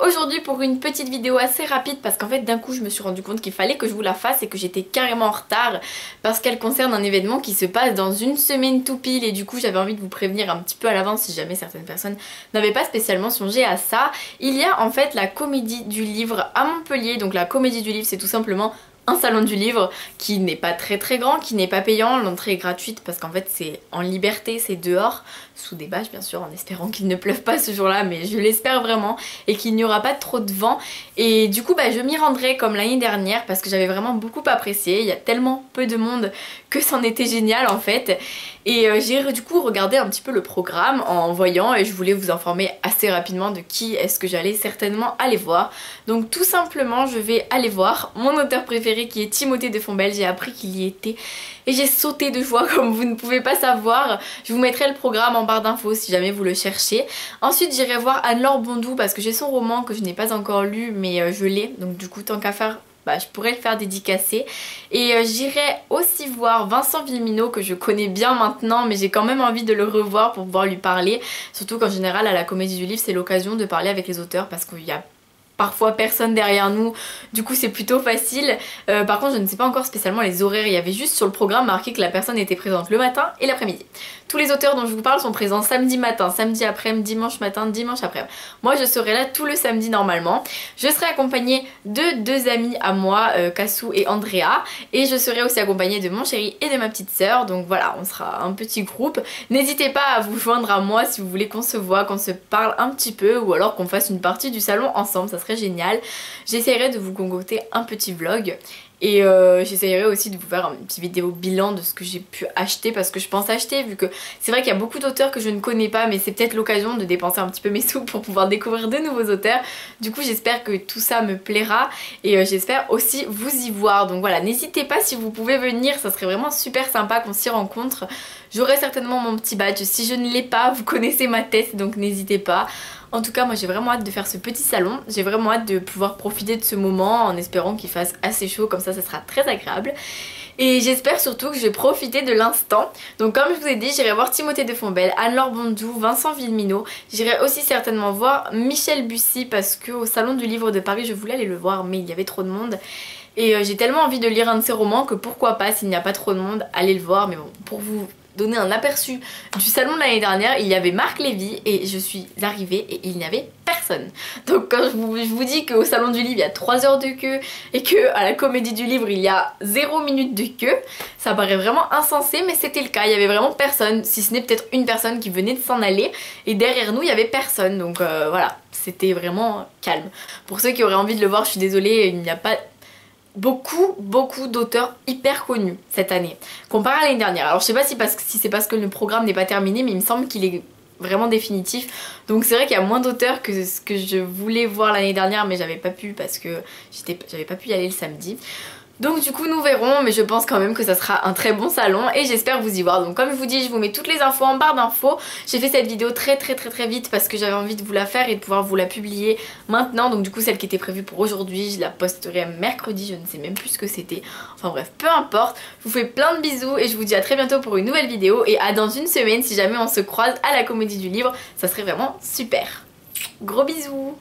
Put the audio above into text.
aujourd'hui pour une petite vidéo assez rapide parce qu'en fait d'un coup je me suis rendu compte qu'il fallait que je vous la fasse et que j'étais carrément en retard parce qu'elle concerne un événement qui se passe dans une semaine tout pile et du coup j'avais envie de vous prévenir un petit peu à l'avance si jamais certaines personnes n'avaient pas spécialement songé à ça. Il y a en fait la Comédie du Livre à Montpellier, donc la Comédie du Livre c'est tout simplement un salon du livre qui n'est pas très grand, qui n'est pas payant, l'entrée est gratuite parce qu'en fait c'est en liberté, c'est dehors, sous des bâches bien sûr, en espérant qu'il ne pleuve pas ce jour-là, mais je l'espère vraiment, et qu'il n'y aura pas trop de vent. Et du coup je m'y rendrai comme l'année dernière parce que j'avais vraiment beaucoup apprécié, il y a tellement peu de monde que c'en était génial en fait. Et j'ai du coup regardé un petit peu le programme en voyant et je voulais vous informer assez rapidement de qui est-ce que j'allais certainement aller voir. Donc tout simplement je vais aller voir mon auteur préféré qui est Timothée de Fontbelle. J'ai appris qu'il y était et j'ai sauté de joie comme vous ne pouvez pas savoir. Je vous mettrai le programme en barre d'infos si jamais vous le cherchez. Ensuite j'irai voir Anne-Laure Bondou parce que j'ai son roman que je n'ai pas encore lu mais je l'ai, donc du coup tant qu'à faire je pourrais le faire dédicacer. Et j'irai aussi voir Vincent Villeminot que je connais bien maintenant mais j'ai quand même envie de le revoir pour pouvoir lui parler. Surtout qu'en général à la Comédie du Livre c'est l'occasion de parler avec les auteurs parce qu'il y a parfois personne derrière nous, du coup c'est plutôt facile. Par contre je ne sais pas encore spécialement les horaires, il y avait juste sur le programme marqué que la personne était présente le matin et l'après-midi. Tous les auteurs dont je vous parle sont présents samedi matin, samedi après-midi, dimanche matin, dimanche après-midi. Moi je serai là tout le samedi normalement. Je serai accompagnée de deux amis à moi, Kassou et Andrea, et je serai aussi accompagnée de mon chéri et de ma petite sœur, donc voilà on sera un petit groupe. N'hésitez pas à vous joindre à moi si vous voulez qu'on se voit, qu'on se parle un petit peu ou alors qu'on fasse une partie du salon ensemble, ça serait génial. J'essaierai de vous concocter un petit vlog et j'essaierai aussi de vous faire une petite vidéo bilan de ce que j'ai pu acheter parce que je pense acheter, vu que c'est vrai qu'il y a beaucoup d'auteurs que je ne connais pas mais c'est peut-être l'occasion de dépenser un petit peu mes sous pour pouvoir découvrir de nouveaux auteurs. Du coup j'espère que tout ça me plaira et j'espère aussi vous y voir. Donc voilà, n'hésitez pas si vous pouvez venir, ça serait vraiment super sympa qu'on s'y rencontre. J'aurai certainement mon petit badge, si je ne l'ai pas vous connaissez ma tête donc n'hésitez pas. En tout cas moi j'ai vraiment hâte de faire ce petit salon, j'ai vraiment hâte de pouvoir profiter de ce moment en espérant qu'il fasse assez chaud, comme ça sera très agréable. Et j'espère surtout que je vais profiter de l'instant. Donc comme je vous ai dit, j'irai voir Timothée de Fontbelle, Anne-Laure Bondou, Vincent Villeminot. J'irai aussi certainement voir Michel Bussy parce qu'au salon du livre de Paris je voulais aller le voir mais il y avait trop de monde. Et j'ai tellement envie de lire un de ses romans que pourquoi pas, s'il n'y a pas trop de monde, aller le voir. Mais bon, pour vous donner un aperçu du salon de l'année dernière, il y avait Marc Lévy et je suis arrivée et il n'y avait personne. Donc quand je vous dis qu'au salon du livre il y a 3 heures de queue et que à la Comédie du Livre il y a 0 minute de queue, ça paraît vraiment insensé mais c'était le cas, il y avait vraiment personne, si ce n'est peut-être une personne qui venait de s'en aller et derrière nous il y avait personne, donc voilà, c'était vraiment calme. Pour ceux qui auraient envie de le voir, je suis désolée, il n'y a pas beaucoup d'auteurs hyper connus cette année comparé à l'année dernière. Alors je sais pas si c'est parce que le programme n'est pas terminé mais il me semble qu'il est vraiment définitif, donc c'est vrai qu'il y a moins d'auteurs que ce que je voulais voir l'année dernière mais j'avais pas pu parce que j'avais pas pu y aller le samedi. Donc du coup nous verrons, mais je pense quand même que ça sera un très bon salon et j'espère vous y voir. Donc comme je vous dis, je vous mets toutes les infos en barre d'infos. J'ai fait cette vidéo très vite parce que j'avais envie de vous la faire et de pouvoir vous la publier maintenant. Donc du coup celle qui était prévue pour aujourd'hui, je la posterai mercredi, je ne sais même plus ce que c'était. Enfin bref, peu importe. Je vous fais plein de bisous et je vous dis à très bientôt pour une nouvelle vidéo et à dans une semaine si jamais on se croise à la Comédie du Livre. Ça serait vraiment super. Gros bisous.